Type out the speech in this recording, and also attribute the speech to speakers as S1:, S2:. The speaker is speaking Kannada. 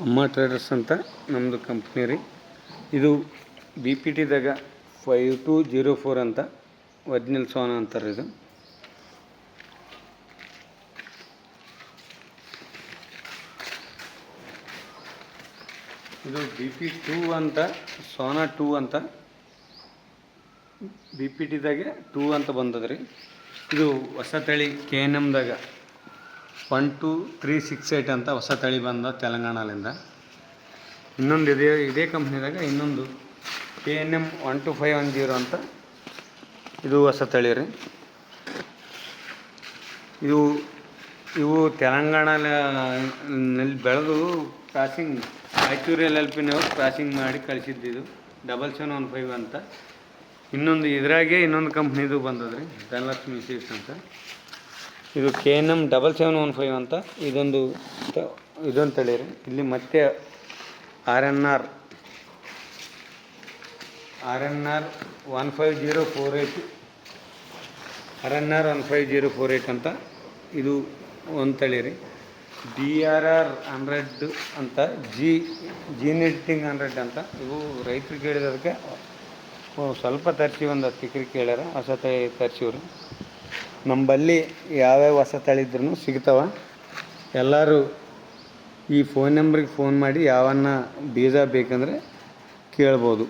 S1: ಅಮ್ಮ ಟ್ರೇಡರ್ಸ್ ಅಂತ ನಮ್ಮದು ಕಂಪ್ನಿ ರೀ. ಇದು BPTದಾಗ 5204 ಅಂತ ಒರಿಜಿನಲ್ ಸೋನಾ ಅಂತಾರೆ. ಇದು BP2 ಅಂತ, ಸೋನಾ 2 ಅಂತ, BPTದಾಗೆ 2 ಅಂತ ಬಂದದ್ರಿ. ಇದು ಹೊಸ ತಳಿ KNMದಾಗ 12368 ಅಂತ ಹೊಸ ತಳಿ ಬಂದ ತೆಲಂಗಾಣದಿಂದ. ಇನ್ನೊಂದು ಇದೇ ಕಂಪ್ನಿದಾಗ ಇನ್ನೊಂದು KNM 12510 ಅಂತ ಇದು ಹೊಸ ತಳಿ ರೀ. ಇವು ತೆಲಂಗಾಣದಲ್ಲಿ ಬೆಳೆದು ಕ್ರಾಸಿಂಗ್ ರಾಯಚೂರು LLPನವ್ರು ಕ್ರಾಸಿಂಗ್ ಮಾಡಿ ಕಳಿಸಿದ್ದು. 7715 ಅಂತ ಇನ್ನೊಂದು ಕಂಪ್ನಿದು ಬಂದದ್ರಿ, ಧನಲಕ್ಷ್ಮಿ ಸೀಡ್ಸ್ ಅಂತ. ಇದು KNM 7715 ಅಂತ ಇದೊಂದು ತಳಿ ರೀ. ಇಲ್ಲಿ ಮತ್ತೆ RNR 15048 ಅಂತ ಇದು ಒಂದು ತಳಿ ರೀ. DRR 100 ಅಂತ, ಜೀನೆಟಿಂಗ್ 100 ಅಂತ. ಇವು ರೈತರು ಕೇಳಿದದಕ್ಕೆ ಸ್ವಲ್ಪ ತರಿಸಿ ಒಂದು 10 ಎಕರೆ ಕೇಳ್ಯಾರ, ಹೊಸ ತಳಿ ತರಿಸಿವ್ರಿ. ನಮ್ಮಲ್ಲಿ ಯಾವ್ಯಾವ ಹೊಸ ತಳಿ ಇದ್ರೂ ಸಿಗ್ತಾವ. ಎಲ್ಲರೂ ಈ ಫೋನ್ ನಂಬರಿಗೆ ಫೋನ್ ಮಾಡಿ ಯಾವನ್ನ ಬೀಜ ಬೇಕಂದರೆ ಕೇಳ್ಬೋದು.